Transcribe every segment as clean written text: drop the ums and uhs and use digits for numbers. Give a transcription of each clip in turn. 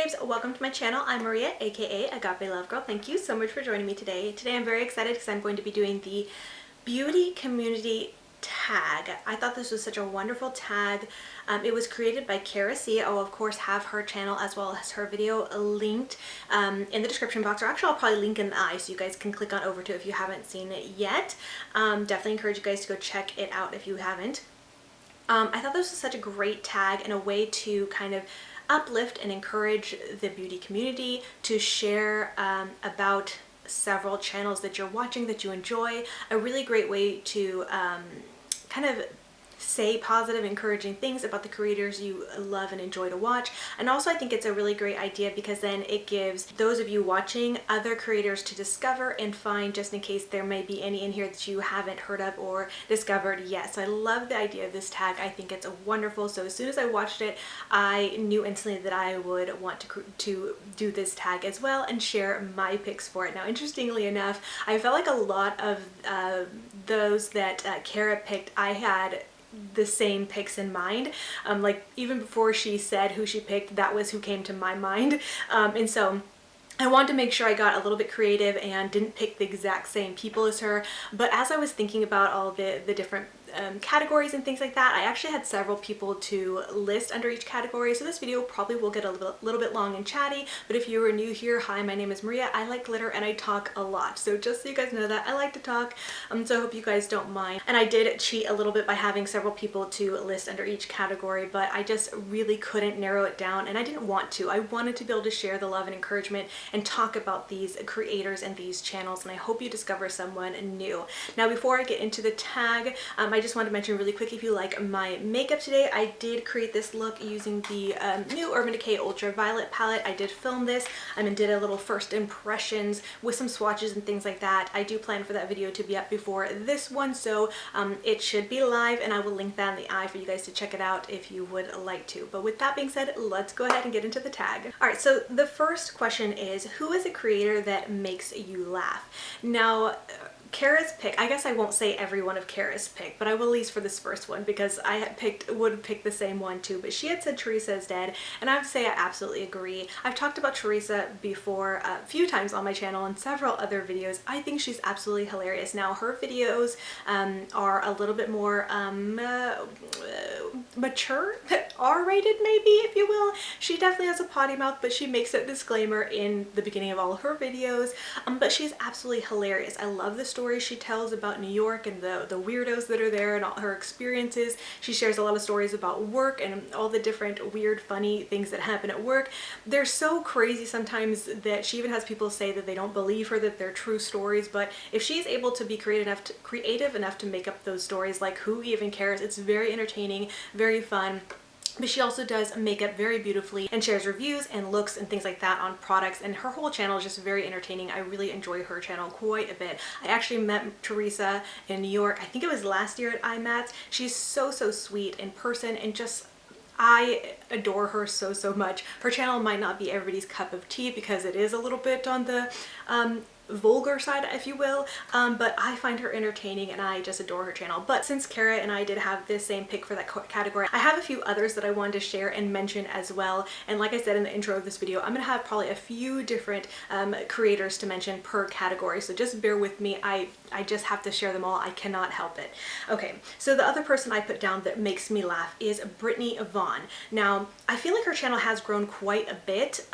babes, welcome to my channel. I'm Maria, aka Agape Love Girl. Thank you so much for joining me today. Today I'm very excited because I'm going to be doing the beauty community tag. I thought this was such a wonderful tag. It was created by Kara C. I will of course have her channel as well as her video linked in the description box, or actually I'll probably link in the eye so you guys can click on over to it if you haven't seen it yet. Definitely encourage you guys to go check it out if you haven't. I thought this was such a great tag and a way to kind of uplift and encourage the beauty community to share about several channels that you're watching that you enjoy. A really great way to kind of say positive, encouraging things about the creators you love and enjoy to watch. And also I think it's a really great idea because then it gives those of you watching other creators to discover and find, just in case there may be any in here that you haven't heard of or discovered yet. So I love the idea of this tag. I think it's wonderful. So as soon as I watched it, I knew instantly that I would want to do this tag as well and share my picks for it. Now, interestingly enough, I felt like a lot of those that Kara picked, I had the same picks in mind. Like even before she said who she picked, that was who came to my mind. And so I wanted to make sure I got a little bit creative and didn't pick the exact same people as her. But as I was thinking about all the different categories and things like that, I actually had several people to list under each category. So this video probably will get a little bit long and chatty, but if you are new here, hi, my name is Maria. I like glitter and I talk a lot. So just so you guys know that I like to talk, so I hope you guys don't mind. And I did cheat a little bit by having several people to list under each category, but I just really couldn't narrow it down and I didn't want to. I wanted to be able to share the love and encouragement and talk about these creators and these channels, and I hope you discover someone new. Now, before I get into the tag, I just wanted to mention really quick, if you like my makeup today, I did create this look using the new Urban Decay Ultraviolet palette. I did film this and did a little first impressions with some swatches and things like that. I do plan for that video to be up before this one, so it should be live, and I will link that in the eye for you guys to check it out if you would like to. But with that being said, let's go ahead and get into the tag. Alright, so the first question is, who is a creator that makes you laugh? Now, Kara's pick, I guess I won't say every one of Kara's pick, but I will at least for this first one, because I had would have picked the same one too, but she had said Teresa is dead, and I would say I absolutely agree. I've talked about Teresa before a few times on my channel and several other videos. I think she's absolutely hilarious. Now, her videos are a little bit more mature, R-rated maybe, if you will. She definitely has a potty mouth, but she makes a disclaimer in the beginning of all of her videos, but she's absolutely hilarious. I love the stories she tells about New York and the weirdos that are there and all her experiences. She shares a lot of stories about work and all the different weird, funny things that happen at work. They're so crazy sometimes that she even has people say that they don't believe her, that they're true stories, but if she's able to be creative enough to make up those stories, like who even cares? It's very entertaining, very fun. But she also does makeup very beautifully and shares reviews and looks and things like that on products, and her whole channel is just very entertaining. I really enjoy her channel quite a bit. I actually met Teresa in New York, I think it was last year at IMATS. She's so sweet in person, and just I adore her so much. Her channel might not be everybody's cup of tea because it is a little bit on the vulgar side, if you will, but I find her entertaining and I just adore her channel. But since Kara and I did have this same pick for that category, I have a few others that I wanted to share and mention as well. And like I said in the intro of this video, I'm gonna have probably a few different creators to mention per category, so just bear with me. I just have to share them all. I cannot help it. Okay, so the other person I put down that makes me laugh is Brittany Vaughn. Now, I feel like her channel has grown quite a bit,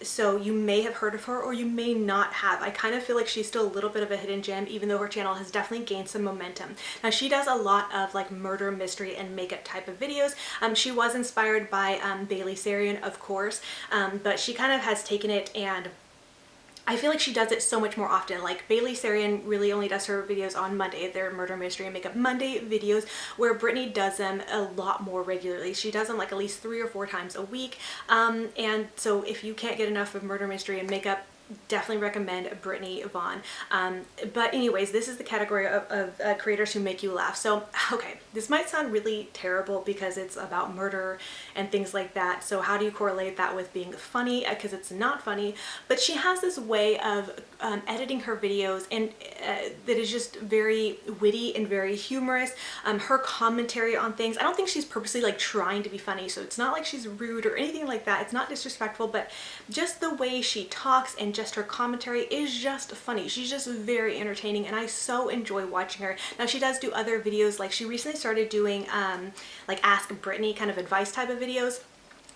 so you may have heard of her or you may not have. I kind of feel like she's still a little bit of a hidden gem, even though her channel has definitely gained some momentum. Now, she does a lot of like murder, mystery, and makeup type of videos. She was inspired by Bailey Sarian, of course, but she kind of has taken it, and I feel like she does it so much more often. Like Bailey Sarian really only does her videos on Monday. They're murder, mystery, and makeup Monday videos, where Brittany does them a lot more regularly. She does them like at least 3 or 4 times a week. And so if you can't get enough of murder, mystery, and makeup, definitely recommend Brittany Vaughn. But anyways, this is the category of creators who make you laugh. So, okay, this might sound really terrible because it's about murder and things like that. So how do you correlate that with being funny? Because it's not funny, but she has this way of editing her videos and that is just very witty and very humorous. Her commentary on things, I don't think she's purposely like trying to be funny, so it's not like she's rude or anything like that. It's not disrespectful, but just the way she talks and just her commentary is just funny. She's just very entertaining and I so enjoy watching her. Now she does do other videos, like she recently started doing like Ask Brittany kind of advice type of videos.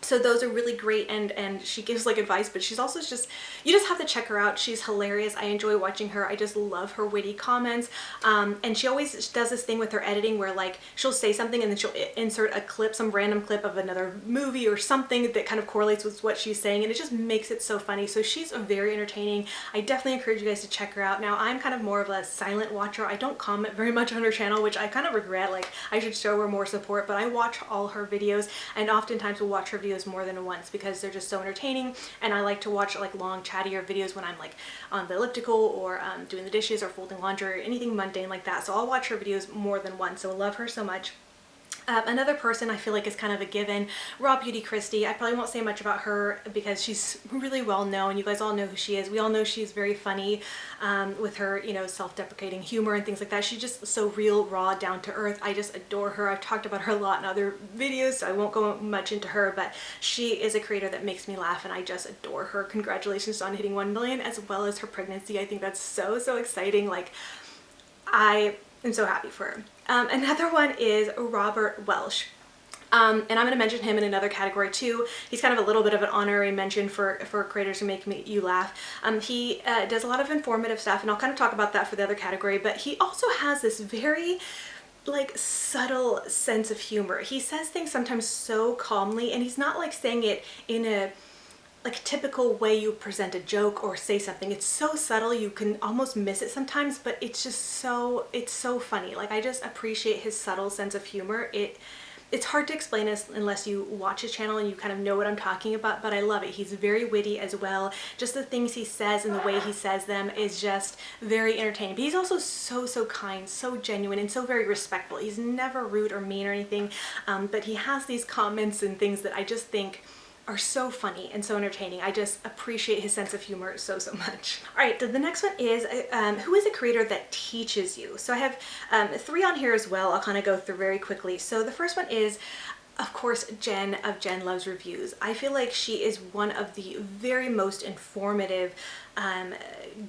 So those are really great, and she gives like advice, but she's also just, you just have to check her out. She's hilarious. I enjoy watching her. I just love her witty comments. And she always does this thing with her editing where like she'll say something and then she'll insert a clip, some random clip of another movie or something that kind of correlates with what she's saying, and it just makes it so funny. So she's very entertaining. I definitely encourage you guys to check her out. Now I'm kind of more of a silent watcher. I don't comment very much on her channel, which I kind of regret. Like I should show her more support, but I watch all her videos and oftentimes will watch her videos more than once because they're just so entertaining, and I like to watch like long chattier videos when I'm like on the elliptical or doing the dishes or folding laundry or anything mundane like that. So I'll watch her videos more than once, so I love her so much. Another person I feel like is kind of a given, Beauty Kristi. I probably won't say much about her because she's really well known. You guys all know who she is. We all know she's very funny with her, you know, self-deprecating humor and things like that. She's just so real, raw, down to earth. I just adore her. I've talked about her a lot in other videos, so I won't go much into her, but she is a creator that makes me laugh and I just adore her. Congratulations on hitting 1 million, as well as her pregnancy. I think that's so, so exciting. Like, I am so happy for her. Another one is Robert Welsh. And I'm going to mention him in another category too. He's kind of a little bit of an honorary mention for creators who make you laugh. He does a lot of informative stuff, and I'll kind of talk about that for the other category, but he also has this very like subtle sense of humor. He says things sometimes so calmly, and he's not like saying it in a like typical way you present a joke or say something. It's so subtle you can almost miss it sometimes, but it's just so, it's so funny. Like I just appreciate his subtle sense of humor. It's hard to explain this unless you watch his channel and you kind of know what I'm talking about, but I love it. He's very witty as well. Just the things he says and the way he says them is just very entertaining. But he's also so, so kind, so genuine, and so very respectful. He's never rude or mean or anything, but he has these comments and things that I just think are so funny and so entertaining. I just appreciate his sense of humor so, so much. All right, the next one is, who is a creator that teaches you? So I have 3 on here as well. I'll kind of go through very quickly. So the first one is, of course, Jen of Jen Loves Reviews. I feel like she is one of the very most informative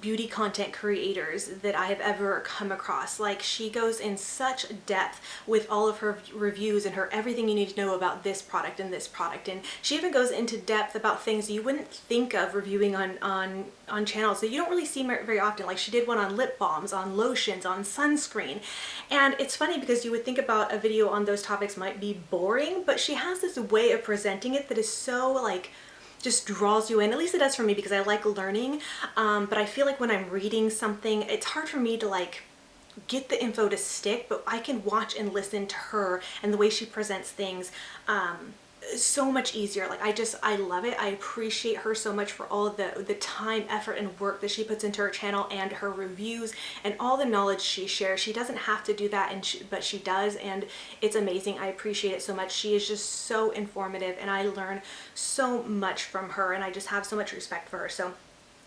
beauty content creators that I have ever come across. Like, she goes in such depth with all of her reviews and her everything you need to know about this product and this product, and she even goes into depth about things you wouldn't think of reviewing on channels that you don't really see very often. Like, she did one on lip balms, on lotions, on sunscreen, and it's funny because you would think about a video on those topics might be boring, but she has this way of presenting it that is so like just draws you in. At least it does for me, because I like learning, but I feel like when I'm reading something, it's hard for me to like get the info to stick, but I can watch and listen to her and the way she presents things so much easier. Like, I love it. I appreciate her so much for all of the time, effort, and work that she puts into her channel and her reviews and all the knowledge she shares. She doesn't have to do that, but she does, and it's amazing. I appreciate it so much. She is just so informative, and I learn so much from her, and I just have so much respect for her. So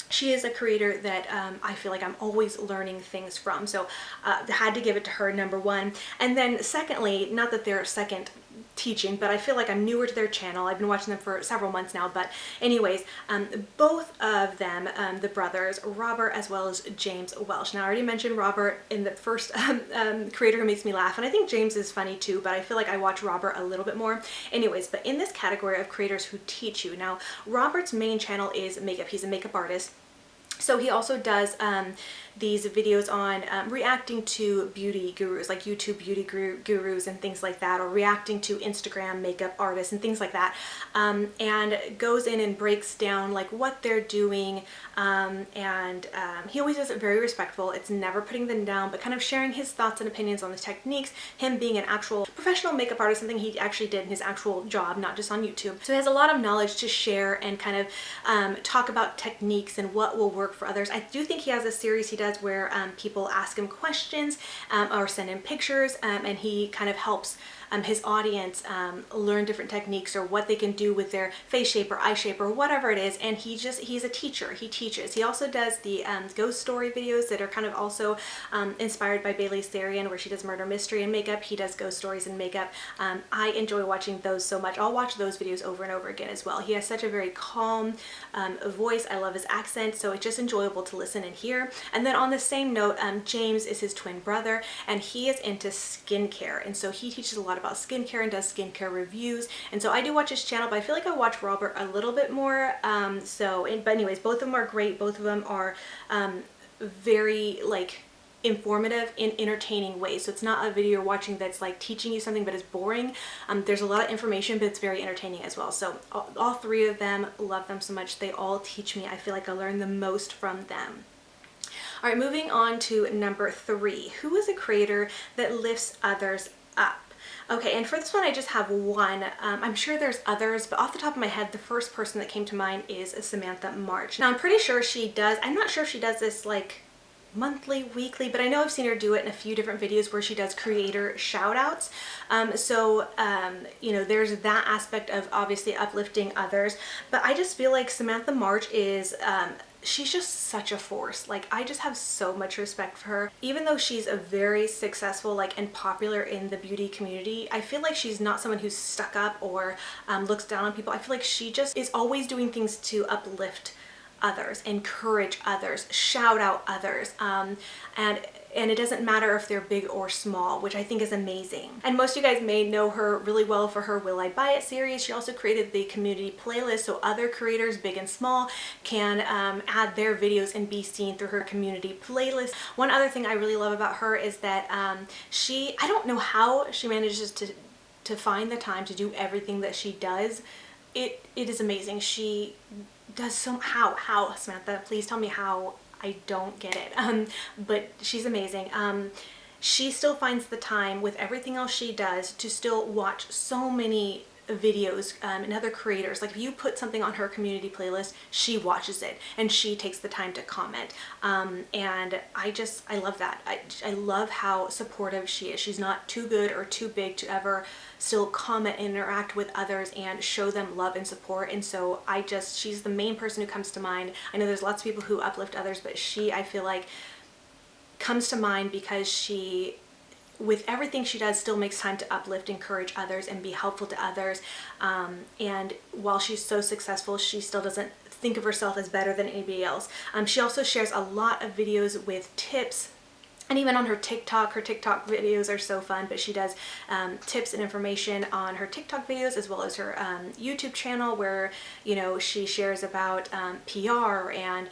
she is a creator that I feel like I'm always learning things from. So had to give it to her, number one. And then secondly, not that they're second teaching, but I feel like I'm newer to their channel. I've been watching them for several months now, but anyways, both of them, the brothers, Robert as well as James Welsh. Now, I already mentioned Robert in the first creator who makes me laugh, and I think James is funny too, but I feel like I watch Robert a little bit more. Anyways, but in this category of creators who teach you, now Robert's main channel is makeup. He's a makeup artist. So he also does these videos on reacting to beauty gurus, like YouTube beauty gurus and things like that, or reacting to Instagram makeup artists and things like that, and goes in and breaks down like what they're doing, and he always does it very respectful. It's never putting them down, but kind of sharing his thoughts and opinions on the techniques, him being an actual professional makeup artist, something he actually did in his actual job, not just on YouTube. So he has a lot of knowledge to share and kind of talk about techniques and what will work for others. I do think he has a series he does where people ask him questions or send him pictures, and he kind of helps his audience learn different techniques or what they can do with their face shape or eye shape or whatever it is. And he's a teacher. He teaches. He also does the ghost story videos that are kind of also inspired by Darion, where she does murder mystery and makeup. He does ghost stories and makeup. I enjoy watching those so much. I'll watch those videos over and over again as well. He has such a very calm voice. I love his accent, so it's just enjoyable to listen and hear. And then on the same note, James is his twin brother, and he is into skincare, and so he teaches a lot about skincare and does skincare reviews. And so I do watch his channel, but I feel like I watch Robert a little bit more. But anyways, both of them are great. Both of them are very like informative in entertaining ways. So it's not a video you're watching that's like teaching you something but it's boring. There's a lot of information, but it's very entertaining as well. So all three of them, love them so much. They all teach me. I feel like I learn the most from them. All right, moving on to number 3. Who is a creator that lifts others up? Okay, and for this one I just have one. I'm sure there's others, but off the top of my head, the first person that came to mind is Samantha March. Now I'm pretty sure she does, I'm not sure if she does this like monthly, weekly, but I know I've seen her do it in a few different videos where she does creator shout outs. You know, there's that aspect of obviously uplifting others, but I just feel like Samantha March is she's just such a force. Like, I just have so much respect for her. Even though she's a very successful and popular in the beauty community, I feel like she's not someone who's stuck up or looks down on people. I feel like she just is always doing things to uplift others, encourage others, shout out others, and it doesn't matter if they're big or small, which I think is amazing. And most of you guys may know her really well for her Will I Buy It series. She also created the community playlist so other creators, big and small, can add their videos and be seen through her community playlist. One other thing I really love about her is that I don't know how she manages to find the time to do everything that she does. It is amazing. She does how, Samantha, please tell me how. I don't get it, but she's amazing. She still finds the time with everything else she does to still watch so many videos and other creators. Like, if you put something on her community playlist, she watches it and she takes the time to comment, and I love that. I love how supportive she is. She's not too good or too big to ever still comment and interact with others and show them love and support. And so she's the main person who comes to mind. I know there's lots of people who uplift others, but she, I feel like, comes to mind because she, with everything she does, still makes time to uplift, encourage others, and be helpful to others. And while she's so successful, she still doesn't think of herself as better than anybody else. She also shares a lot of videos with tips. And even on her TikTok videos are so fun, but she does tips and information on her TikTok videos as well as her YouTube channel, where, you know, she shares about PR and,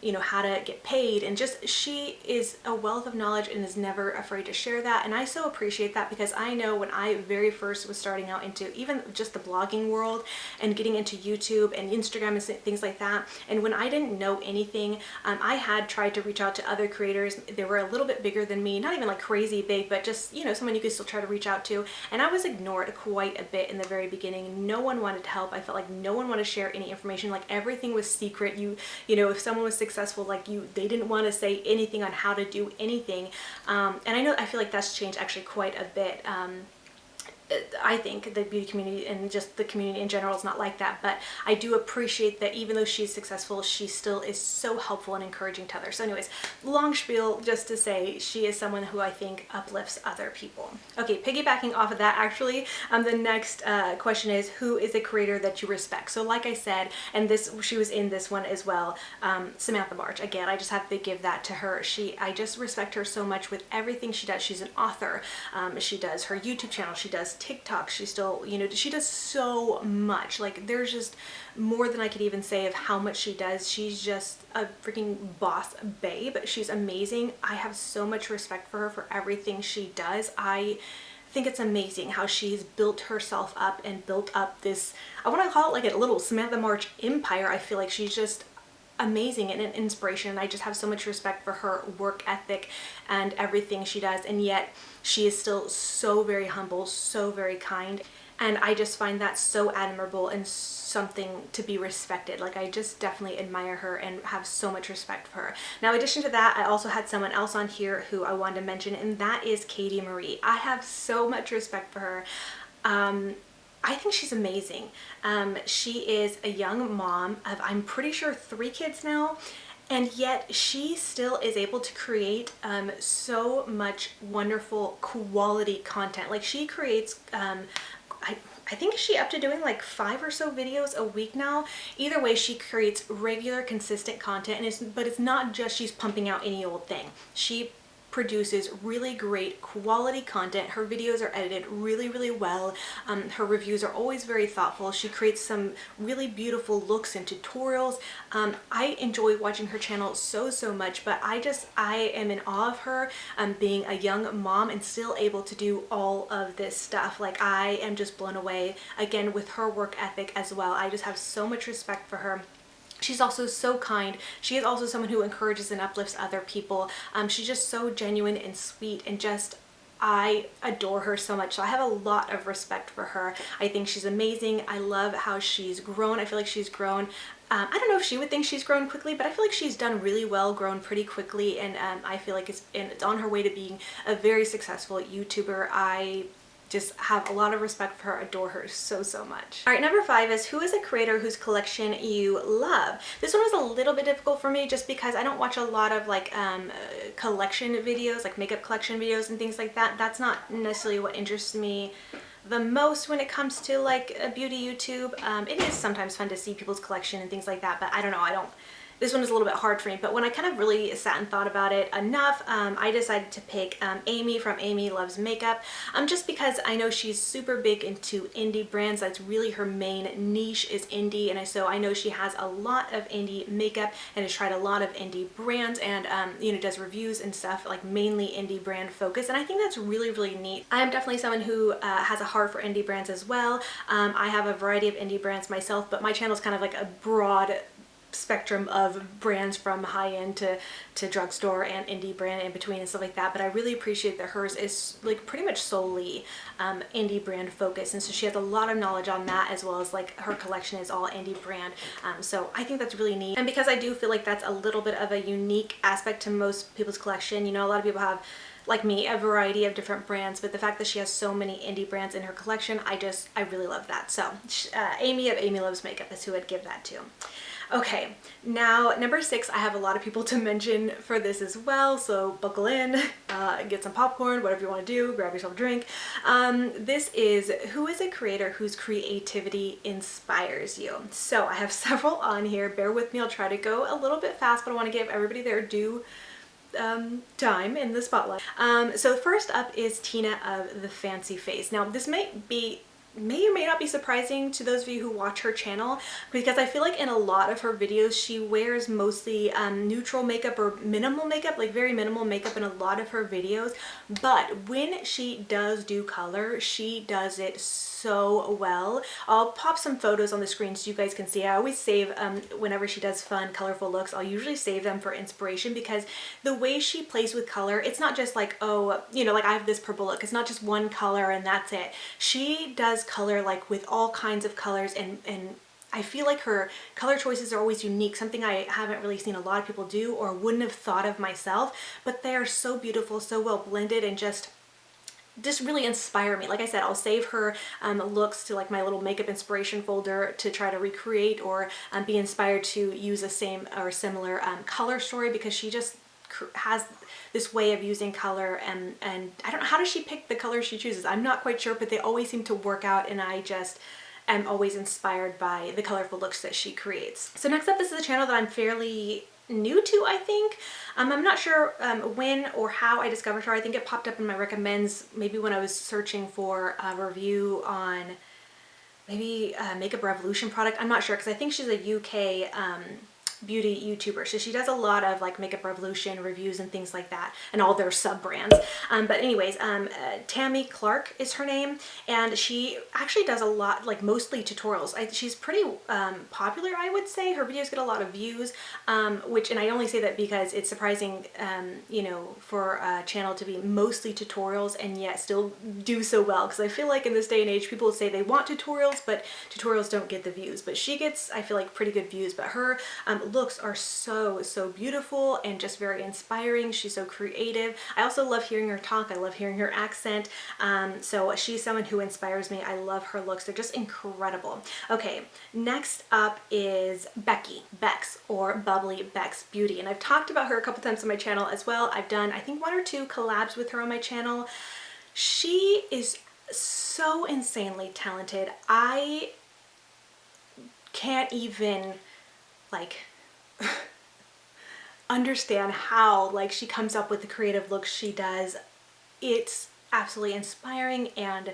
you know, how to get paid, and just, she is a wealth of knowledge and is never afraid to share that. And I so appreciate that, because I know when I very first was starting out into even just the blogging world and getting into YouTube and Instagram and things like that, and when I didn't know anything, I had tried to reach out to other creators. They were a little bit bigger than me, not even like crazy big, but just, you know, someone you could still try to reach out to. And I was ignored quite a bit in the very beginning. No one wanted to help. I felt like no one wanted to share any information. Like, everything was secret. You know, if someone was successful, like, they didn't want to say anything on how to do anything. And I feel like that's changed actually quite a bit. I think the beauty community and just the community in general is not like that, but I do appreciate that even though she's successful, she still is so helpful and encouraging to others. So anyways, long spiel just to say she is someone who I think uplifts other people. Okay, piggybacking off of that, actually, the next question is, who is a creator that you respect? So like I said, and she was in this one as well, Samantha March. Again, I just have to give that to her. I just respect her so much with everything she does. She's an author. She does her YouTube channel. She does TikTok, she still, you know, she does so much. Like there's just more than I could even say of how much she does. She's just a freaking boss babe. She's amazing. I have so much respect for her for everything she does. I think it's amazing how she's built herself up and built up this, I want to call it like a little Samantha March empire. I feel like she's just amazing and an inspiration. I just have so much respect for her work ethic and everything she does, and yet she is still so very humble, so very kind, and I just find that so admirable and something to be respected. Like I just definitely admire her and have so much respect for her. Now in addition to that, I also had someone else on here who I wanted to mention, and that is Katie Marie. I have so much respect for her. I think she's amazing. She is a young mom of, I'm pretty sure, 3 kids now, and yet she still is able to create so much wonderful quality content. Like she creates, I think is she up to doing like 5 or so videos a week now? Either way, she creates regular, consistent content, and but it's not just she's pumping out any old thing. She produces really great quality content. Her videos are edited really, really well. Her reviews are always very thoughtful. She creates some really beautiful looks and tutorials. I enjoy watching her channel so much, but I am in awe of her being a young mom and still able to do all of this stuff. Like I am just blown away again with her work ethic as well. I just have so much respect for her. She's also so kind. She is also someone who encourages and uplifts other people. She's just so genuine and sweet, and just, I adore her so much. So I have a lot of respect for her. I think she's amazing. I love how she's grown. I feel like she's grown. I don't know if she would think she's grown quickly, but I feel like she's done really well, grown pretty quickly, and I feel like it's on her way to being a very successful YouTuber. I just have a lot of respect for her, adore her so much. All right, number 5 is, who is a creator whose collection you love? This one was a little bit difficult for me just because I don't watch a lot of like collection videos, like makeup collection videos and things like that. That's not necessarily what interests me the most when it comes to like a beauty YouTube. It is sometimes fun to see people's collection and things like that, but I don't know, this one is a little bit hard for me. But when I kind of really sat and thought about it enough, I decided to pick Amy from Amy Loves Makeup, just because I know she's super big into indie brands. That's really her main niche, is indie, and so I know she has a lot of indie makeup and has tried a lot of indie brands, and you know, does reviews and stuff like mainly indie brand focus, and I think that's really neat. I am definitely someone who has a heart for indie brands as well. I have a variety of indie brands myself, but my channel is kind of like a broad spectrum of brands from high-end to drugstore and indie brand in between and stuff like that. But I really appreciate that hers is like pretty much solely indie brand focused, and so she has a lot of knowledge on that, as well as like her collection is all indie brand. So I think that's really neat, and because I do feel like that's a little bit of a unique aspect to most people's collection. You know, a lot of people have, like me, a variety of different brands, but the fact that she has so many indie brands in her collection, I really love that. So Amy of Amy Loves Makeup is who I'd give that to. Okay, now number 6, I have a lot of people to mention for this as well, so buckle in, get some popcorn, whatever you want to do, grab yourself a drink. This is, who is a creator whose creativity inspires you? So I have several on here. Bear with me, I'll try to go a little bit fast, but I want to give everybody their due time in the spotlight. So first up is Tina of The Fancy Face. Now this may or may not be surprising to those of you who watch her channel, because I feel like in a lot of her videos she wears mostly neutral makeup or minimal makeup, like very minimal makeup in a lot of her videos, but when she does do color, she does it so well. I'll pop some photos on the screen so you guys can see. I always save whenever she does fun colorful looks, I'll usually save them for inspiration, because the way she plays with color, it's not just like, oh, you know, like I have this purple look, it's not just one color and that's it. She does color like with all kinds of colors, and I feel like her color choices are always unique, something I haven't really seen a lot of people do or wouldn't have thought of myself, but they are so beautiful, so well blended, and just really inspire me. Like I said, I'll save her looks to like my little makeup inspiration folder to try to recreate or be inspired to use the same or similar color story, because she just has this way of using color, and I don't know, how does she pick the colors she chooses? I'm not quite sure, but they always seem to work out, and I just am always inspired by the colorful looks that she creates. So next up, this is a channel that I'm fairly new to, I think. I'm not sure when or how I discovered her. I think it popped up in my recommends maybe when I was searching for a review on maybe Makeup Revolution product. I'm not sure, because I think she's a UK beauty YouTuber. So she does a lot of like Makeup Revolution reviews and things like that, and all their sub brands. But anyways, Tammy Clark is her name, and she actually does a lot, like mostly tutorials. She's pretty popular, I would say. Her videos get a lot of views, which, and I only say that because it's surprising, you know, for a channel to be mostly tutorials and yet still do so well. Because I feel like in this day and age, people say they want tutorials, but tutorials don't get the views. But she gets, I feel like, pretty good views. But her looks are so beautiful and just very inspiring. She's so creative. I also love hearing her talk. I love hearing her accent. So she's someone who inspires me. I love her looks. They're just incredible. Okay, next up is Becky Becks, or Bubbly Becks Beauty. And I've talked about her a couple times on my channel as well. I've done, I think, 1 or 2 collabs with her on my channel. She is so insanely talented. I can't even like understand how like she comes up with the creative looks she does. It's absolutely inspiring and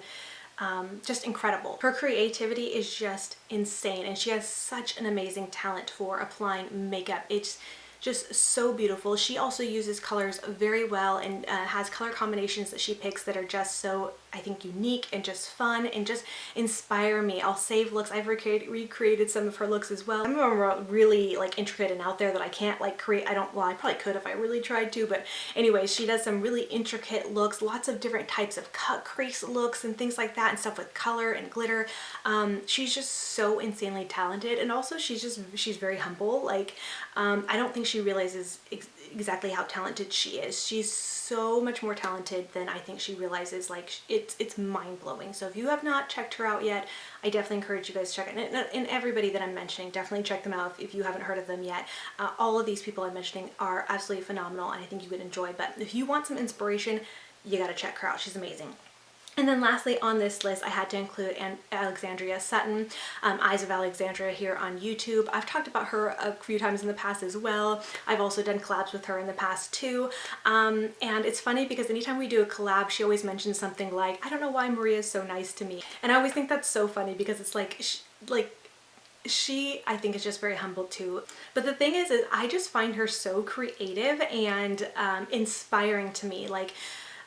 just incredible. Her creativity is just insane, and she has such an amazing talent for applying makeup. It's just so beautiful. She also uses colors very well, and has color combinations that she picks that are just so, I think, unique and just fun and just inspire me. I'll save looks. I've recreated some of her looks as well. Some of them are really like intricate and out there that I can't like create. Well, I probably could if I really tried to, but anyways, she does some really intricate looks, lots of different types of cut crease looks and things like that, and stuff with color and glitter. She's just so insanely talented, and also she's very humble. Like, I don't think she realizes exactly how talented she is. She's so much more talented than I think she realizes. Like, it's mind-blowing. So if you have not checked her out yet, I definitely encourage you guys to check it. And everybody that I'm mentioning, definitely check them out if you haven't heard of them yet. All of these people I'm mentioning are absolutely phenomenal, and I think you would enjoy. But if you want some inspiration, you gotta check her out. She's amazing. And then lastly on this list, I had to include Alexandria Sutton, Eyes of Alexandria here on YouTube. I've talked about her a few times in the past as well. I've also done collabs with her in the past too. And it's funny because anytime we do a collab, she always mentions something like, I don't know why Maria is so nice to me. And I always think that's so funny because it's like, she, I think, is just very humble too. But the thing is I just find her so creative and inspiring to me. Like,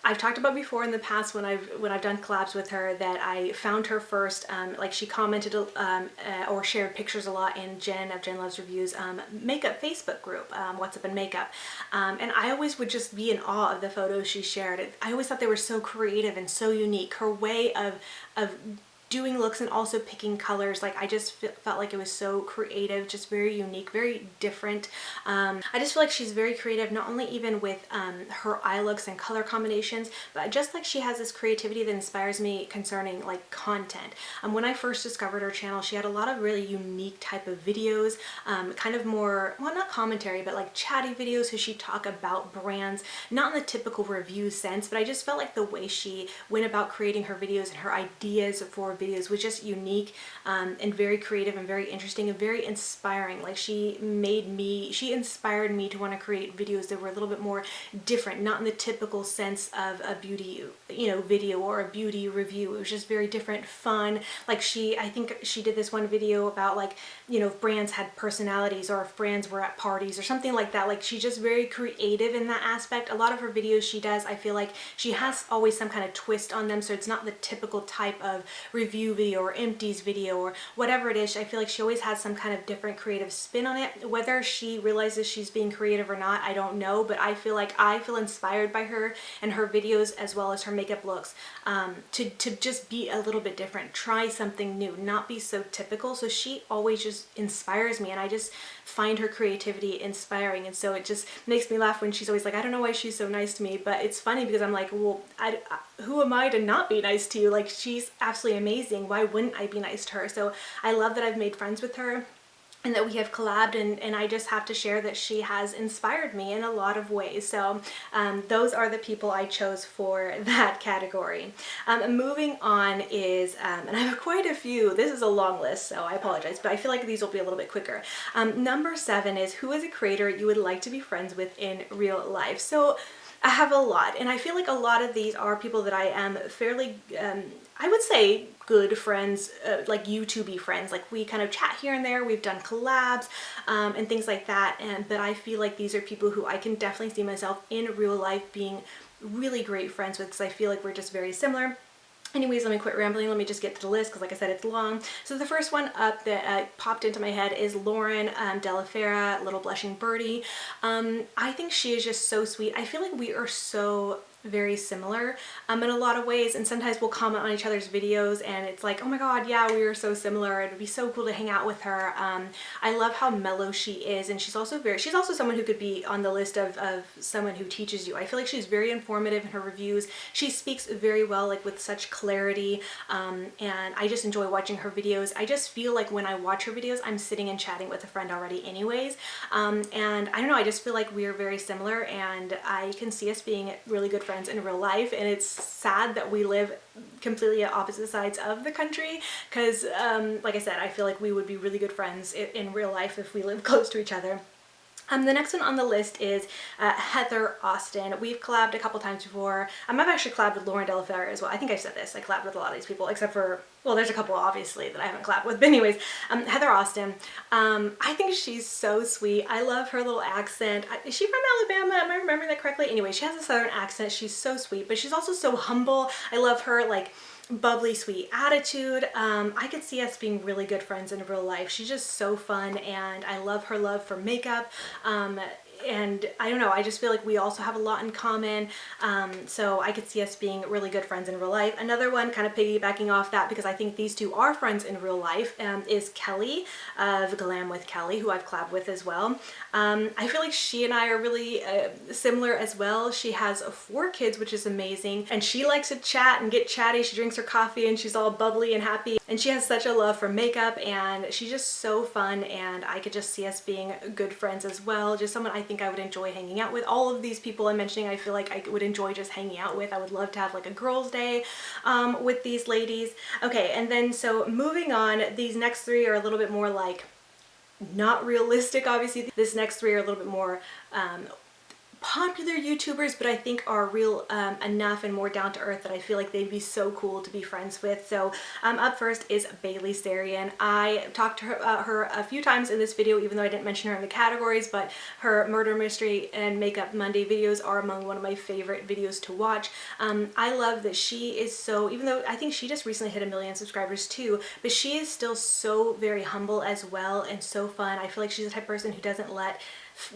I've talked about before in the past when I've done collabs with her that I found her first, like she commented or shared pictures a lot in Jen of Jen Loves Reviews makeup Facebook group, What's Up in Makeup, and I always would just be in awe of the photos she shared. I always thought they were so creative and so unique. Her way of doing looks and also picking colors, like I just felt like it was so creative, just very unique, very different. I just feel like she's very creative, not only even with her eye looks and color combinations, but just like she has this creativity that inspires me concerning like content. When I first discovered her channel, she had a lot of really unique type of videos, kind of more, well, not commentary, but like chatty videos. So she'd talk about brands, not in the typical review sense, but I just felt like the way she went about creating her videos and her ideas for videos was just unique and very creative and very interesting and very inspiring. Like, she inspired me to want to create videos that were a little bit more different, not in the typical sense of a beauty, you know, video or a beauty review. It was just very different, fun. Like, I think she did this one video about, like, you know, if brands had personalities or if brands were at parties or something like that. Like, she's just very creative in that aspect. A lot of her videos she does, I feel like she has always some kind of twist on them, so it's not the typical type of review video or empties video or whatever it is. I feel like she always has some kind of different creative spin on it. Whether she realizes she's being creative or not, I don't know, but I feel like I feel inspired by her and her videos as well as her makeup looks to just be a little bit different, try something new, not be so typical. So she always just inspires me, and I just find her creativity inspiring. And so it just makes me laugh when she's always like, I don't know why she's so nice to me, but it's funny because I'm like, well, who am I to not be nice to you? Like, she's absolutely amazing. Why wouldn't I be nice to her? So I love that I've made friends with her. and that we have collabed, and I just have to share that she has inspired me in a lot of ways. So those are the people I chose for that category. Moving on is, and I have quite a few, this is a long list, so I apologize, but I feel like these will be a little bit quicker. Number 7 is, who is a creator you would like to be friends with in real life? So I have a lot, and I feel like a lot of these are people that I am fairly, I would say, good friends, like YouTube-y friends. Like, we kind of chat here and there, we've done collabs and things like that, but I feel like these are people who I can definitely see myself in real life being really great friends with, because I feel like we're just very similar. Anyways, let me quit rambling. Let me just get to the list, because like I said, it's long. So the first one up that popped into my head is Lauren, Della Faira, Little Blushing Birdie. I think she is just so sweet. I feel like we are so very similar in a lot of ways, and sometimes we'll comment on each other's videos and it's like, oh my god, yeah, we are so similar. It'd be so cool to hang out with her. I love how mellow she is, and she's also someone who could be on the list of someone who teaches you. I feel like she's very informative in her reviews. She speaks very well, like with such clarity, and I just enjoy watching her videos. I just feel like when I watch her videos, I'm sitting and chatting with a friend already anyways, and I don't know, I just feel like we are very similar, and I can see us being really good friends in real life. And it's sad that we live completely at opposite sides of the country, because like I said, I feel like we would be really good friends in real life if we live close to each other. The next one on the list is Heather Austin. We've collabed a couple times before. I've actually collabed with Lauren Della Faira as well. I think I said this. I collabed with a lot of these people, except for, well, there's a couple obviously that I haven't collabed with. But anyways, Heather Austin. I think she's so sweet. I love her little accent. Is she from Alabama? Am I remembering that correctly? Anyway, she has a southern accent. She's so sweet, but she's also so humble. I love her, like, bubbly, sweet attitude. I could see us being really good friends in real life. She's just so fun, and I love her love for makeup. And I don't know, I just feel like we also have a lot in common, so I could see us being really good friends in real life. Another one, kind of piggybacking off that, because I think these two are friends in real life, is Kelly of Glam with Kelly, who I've collabed with as well. I feel like she and I are really similar as well. She has 4 kids, which is amazing, and she likes to chat and get chatty. She drinks her coffee and she's all bubbly and happy, and she has such a love for makeup, and she's just so fun, and I could just see us being good friends as well. Just someone I think I would enjoy hanging out with. All of these people I'm mentioning, I feel like I would enjoy just hanging out with. I would love to have like a girls' day with these ladies. Okay, and then so moving on, these next 3 are a little bit more like not realistic, obviously. This next 3 are a little bit more popular YouTubers, but I think are real enough and more down to earth that I feel like they'd be so cool to be friends with. So up first is Bailey Darion. I talked to her a few times in this video, even though I didn't mention her in the categories, but her Murder Mystery and Makeup Monday videos are among one of my favorite videos to watch. I love that she is so, even though I think she just recently hit 1 million subscribers too, but she is still so very humble as well, and so fun. I feel like she's the type of person who doesn't let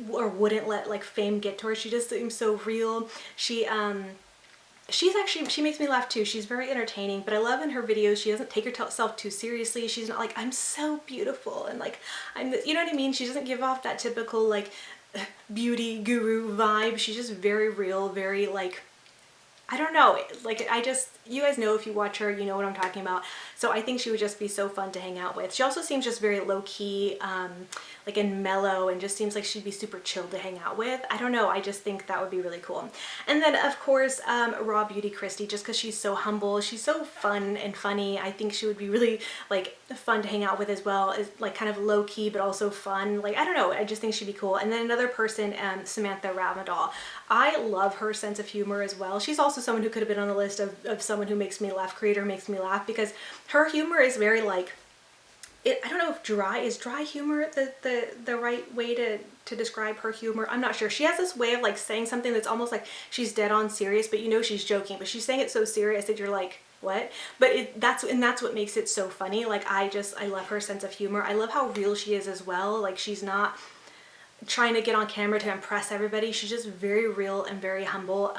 or wouldn't let like fame get to her. She just seems so real. She makes me laugh too. She's very entertaining, but I love in her videos she doesn't take herself too seriously. She's not like, I'm so beautiful and like you know what I mean? She doesn't give off that typical like beauty guru vibe. She's just very real, very like, I don't know, like you guys know, if you watch her, you know what I'm talking about. So I think she would just be so fun to hang out with. She also seems just very low-key, like and mellow, and just seems like she'd be super chill to hang out with. I don't know, I just think that would be really cool. And then of course raw Beauty Kristi, just because she's so humble, she's so fun and funny. I think she would be really like fun to hang out with as well, is like kind of low-key but also fun. Like, I don't know, I just think she'd be cool. And then another person, Samantha Ramadal. I love her sense of humor as well. She's also someone who could have been on the list of someone who makes me laugh, creator makes me laugh, because her humor is very like, I don't know if is dry humor the right way to describe her humor? I'm not sure. She has this way of like saying something that's almost like she's dead on serious, but you know she's joking, but she's saying it so serious that you're like, what? But that's what makes it so funny. Like, I love her sense of humor. I love how real she is as well. Like, she's not trying to get on camera to impress everybody. She's just very real and very humble.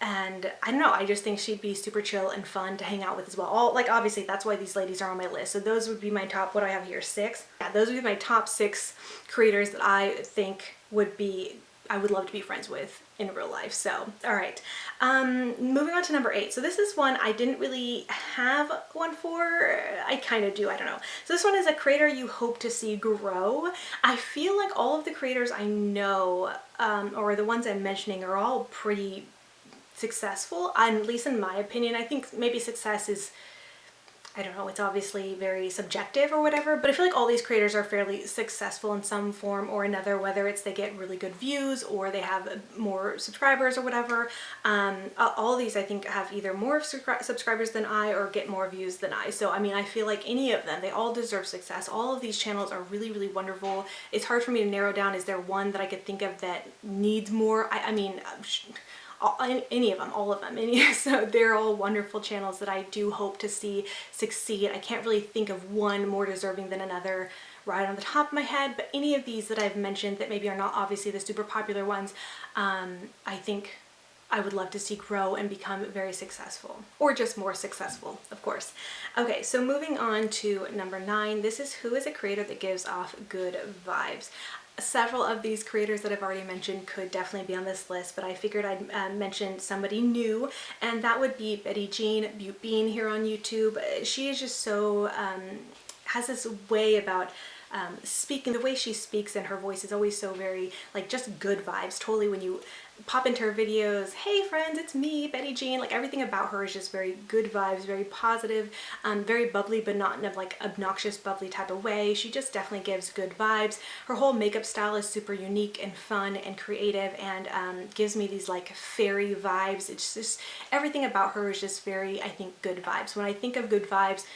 And I don't know, I just think she'd be super chill and fun to hang out with as well. Like, obviously that's why these ladies are on my list. So those would be my top, what do I have here, 6? Yeah, those would be my top 6 creators that I think would be I would love to be friends with in real life. So, all right. Moving on to number 8. So this is one I didn't really have one for. I kind of do, I don't know. So this one is a creator you hope to see grow. I feel like all of the creators I know, or the ones I'm mentioning, are all pretty successful, at least in my opinion. I think maybe success is, I don't know, it's obviously very subjective or whatever, but I feel like all these creators are fairly successful in some form or another, whether it's they get really good views or they have more subscribers or whatever. All of these I think have either more subscribers than I or get more views than I. So I mean, I feel like any of them, they all deserve success. All of these channels are really, really wonderful. It's hard for me to narrow down, is there one that I could think of that needs more? I mean, any of them, all of them. So they're all wonderful channels that I do hope to see succeed. I can't really think of one more deserving than another right on the top of my head, but any of these that I've mentioned that maybe are not obviously the super popular ones, I think I would love to see grow and become very successful, or just more successful, of course. Okay, so moving on to number 9, this is who is a creator that gives off good vibes. Several of these creators that I've already mentioned could definitely be on this list, but I figured I'd mention somebody new, and that would be Betty Jean Bean here on YouTube. She is just so, has this way about speaking. The way she speaks and her voice is always so very, like, just good vibes. Totally, when you pop into her videos, hey friends, it's me, Betty Jean, like everything about her is just very good vibes, very positive, very bubbly, but not in a like obnoxious bubbly type of way. She just definitely gives good vibes. Her whole makeup style is super unique and fun and creative, and gives me these like fairy vibes. It's just, everything about her is just very, I think, good vibes. When I think of good vibes,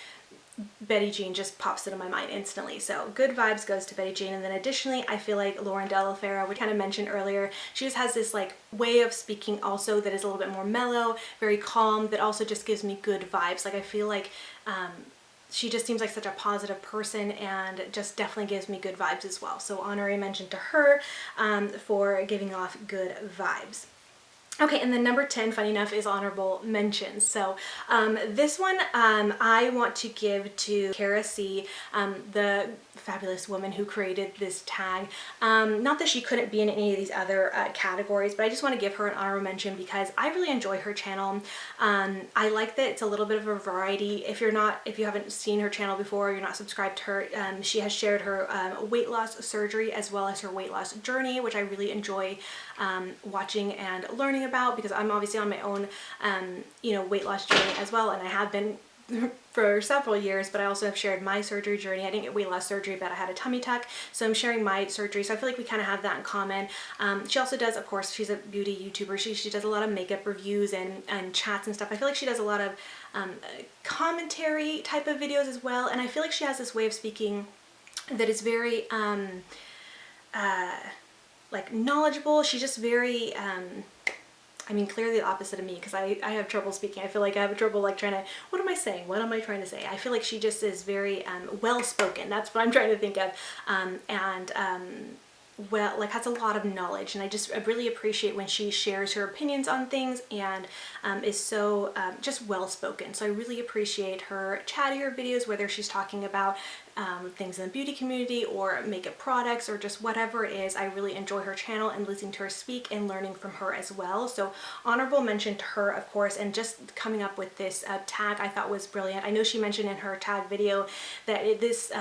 Betty Jean just pops into my mind instantly. So good vibes goes to Betty Jean. And then additionally, I feel like della, we kind of mentioned earlier, she just has this like way of speaking also that is a little bit more mellow, very calm, that also just gives me good vibes. Like I feel like she just seems like such a positive person and just definitely gives me good vibes as well. So honorary mention to her for giving off good vibes. Okay, and then number 10, funny enough, is honorable mentions. So this one I want to give to Kara C, the fabulous woman who created this tag. Not that she couldn't be in any of these other categories, but I just want to give her an honorable mention because I really enjoy her channel. I like that it's a little bit of a variety. If you haven't seen her channel before, you're not subscribed to her, she has shared her weight loss surgery as well as her weight loss journey, which I really enjoy watching and learning about, because I'm obviously on my own weight loss journey as well, and I have been for several years, but I also have shared my surgery journey. I didn't get weight loss surgery, but I had a tummy tuck, so I'm sharing my surgery, so I feel like we kind of have that in common. She also does, of course, she's a beauty YouTuber, she does a lot of makeup reviews and chats and stuff. I feel like she does a lot of commentary type of videos as well, and I feel like she has this way of speaking that is very like knowledgeable. She's just very I mean, clearly the opposite of me, because I have trouble speaking. I feel like I have trouble like trying to, what am I saying? What am I trying to say? I feel like she just is very well spoken. That's what I'm trying to think of. Well, like has a lot of knowledge, and I really appreciate when she shares her opinions on things and is so just well spoken. So I really appreciate her chattier videos, whether she's talking about things in the beauty community or makeup products or just whatever it is. I really enjoy her channel and listening to her speak and learning from her as well. So honorable mention to her, of course, and just coming up with this tag I thought was brilliant. I know she mentioned in her tag video that this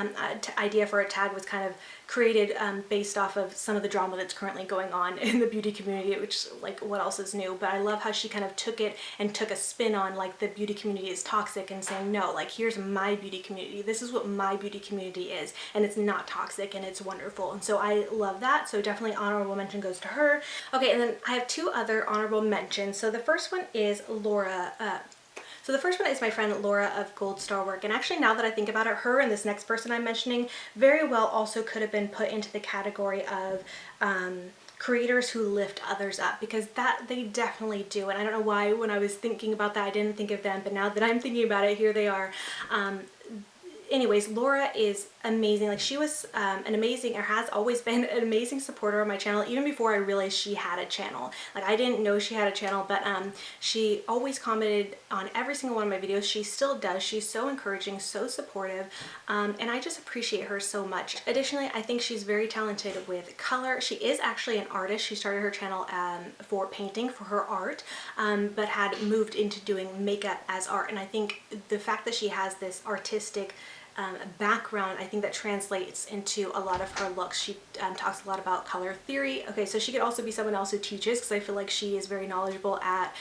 idea for a tag was kind of created based off of some of the drama that's currently going on in the beauty community, which, like, what else is new? But I love how she kind of took it and took a spin on like the beauty community is toxic, and saying no, like here's my beauty community, this is what my beauty community is, and it's not toxic and it's wonderful. And so I love that, so definitely honorable mention goes to her. Okay, and then I have 2 other honorable mentions. So the first one is Laura. So the first one is my friend Laura of Gold Star Work, and actually now that I think about it, her and this next person I'm mentioning very well also could have been put into the category of creators who lift others up, because that they definitely do. And I don't know why when I was thinking about that I didn't think of them, but now that I'm thinking about it, here they are. anyways, Laura is amazing. Like, she was an amazing, or has always been an amazing supporter of my channel, even before I realized she had a channel. Like, I didn't know she had a channel, but she always commented on every single one of my videos. She still does. She's so encouraging, so supportive, and I just appreciate her so much. Additionally, I think she's very talented with color. She is actually an artist. She started her channel for painting, for her art, but had moved into doing makeup as art. And I think the fact that she has this artistic background, I think that translates into a lot of her looks. She talks a lot about color theory. Okay, so she could also be someone else who teaches, because I feel like she is very knowledgeable at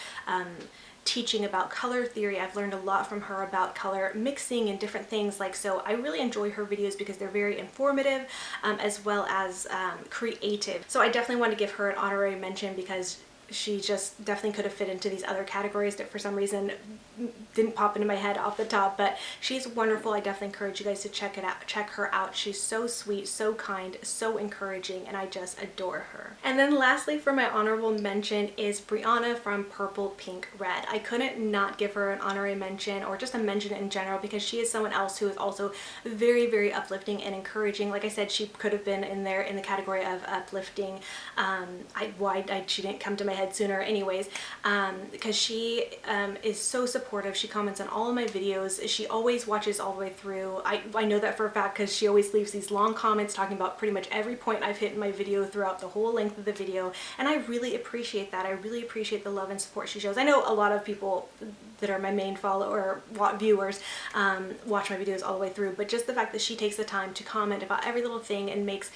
teaching about color theory. I've learned a lot from her about color mixing and different things. Like, so I really enjoy her videos because they're very informative, as well as creative. So I definitely want to give her an honorary mention, because she just definitely could have fit into these other categories that for some reason didn't pop into my head off the top. But she's wonderful. I definitely encourage you guys to check her out. She's so sweet, so kind, so encouraging, and I just adore her. And then lastly, for my honorable mention is Brianna from Purple Pink Red. I couldn't not give her an honorary mention, or just a mention in general, because she is someone else who is also very, very uplifting and encouraging. Like I said, she could have been in there in the category of uplifting. She didn't come to my head sooner anyways, because she is so supportive. She comments on all of my videos. She always watches all the way through. I know that for a fact, because she always leaves these long comments talking about pretty much every point I've hit in my video throughout the whole length of the video, and I really appreciate that. I really appreciate the love and support she shows. I know a lot of people that are my main follower viewers watch my videos all the way through, but just the fact that she takes the time to comment about every little thing and makes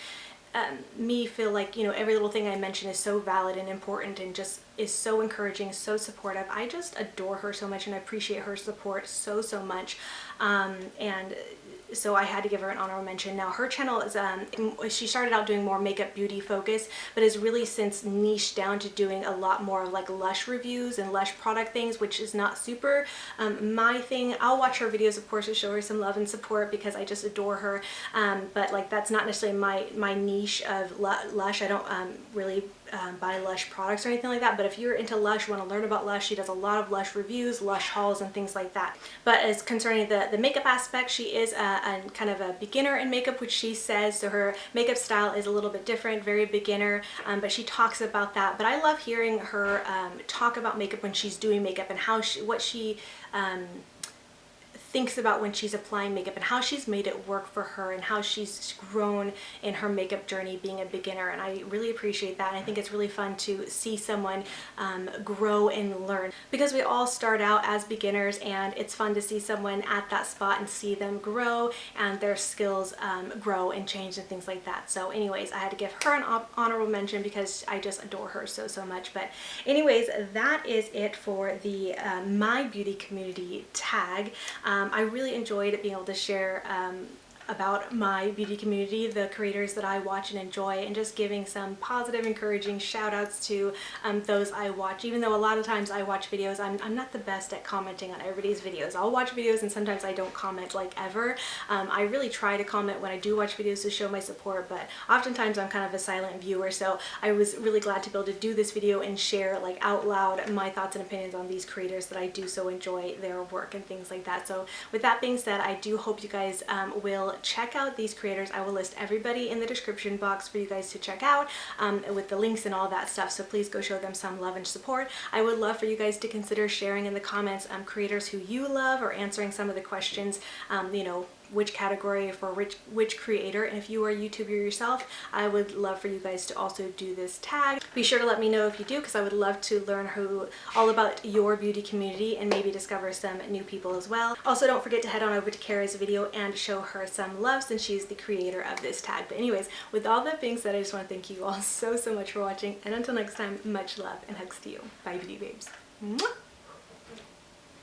me feel like, you know, every little thing I mention is so valid and important, and just is so encouraging, so supportive. I just adore her so much, and I appreciate her support so much. And so I had to give her an honorable mention. Now, her channel is she started out doing more makeup beauty focus, but has really since niched down to doing a lot more of like Lush reviews and Lush product things, which is not super my thing. I'll watch her videos, of course, to show her some love and support, because I just adore her, but like, that's not necessarily my niche of Lush. I don't really buy Lush products or anything like that, but if you're into Lush, want to learn about Lush, she does a lot of Lush reviews, Lush hauls, and things like that. But as concerning the makeup aspect, she is a kind of a beginner in makeup, which she says, so her makeup style is a little bit different, very beginner, but she talks about that. But I love hearing her talk about makeup when she's doing makeup, and how what she thinks about when she's applying makeup, and how she's made it work for her, and how she's grown in her makeup journey being a beginner. And I really appreciate that, and I think it's really fun to see someone grow and learn, because we all start out as beginners, and it's fun to see someone at that spot and see them grow and their skills grow and change and things like that. So anyways, I had to give her an honorable mention because I just adore her so much. But anyways, that is it for the My Beauty Community tag. I really enjoyed being able to share about my beauty community, the creators that I watch and enjoy, and just giving some positive, encouraging shout outs to those I watch. Even though a lot of times I watch videos, I'm not the best at commenting on everybody's videos. I'll watch videos and sometimes I don't comment like ever. I really try to comment when I do watch videos to show my support, but oftentimes I'm kind of a silent viewer. So I was really glad to be able to do this video and share like out loud my thoughts and opinions on these creators that I do so enjoy their work and things like that. So with that being said, I do hope you guys will check out these creators. I will list everybody in the description box for you guys to check out with the links and all that stuff, so please go show them some love and support. I would love for you guys to consider sharing in the comments creators who you love, or answering some of the questions, you know, which category for which creator. And if you are a YouTuber yourself, I would love for you guys to also do this tag. Be sure to let me know if you do, because I would love to learn all about your beauty community, and maybe discover some new people as well. Also, don't forget to head on over to Kara's video and show her some love, since she's the creator of this tag. But anyways, with all that being said, I just want to thank you all so much for watching, and until next time, much love and hugs to you. Bye, beauty babes. Mwah!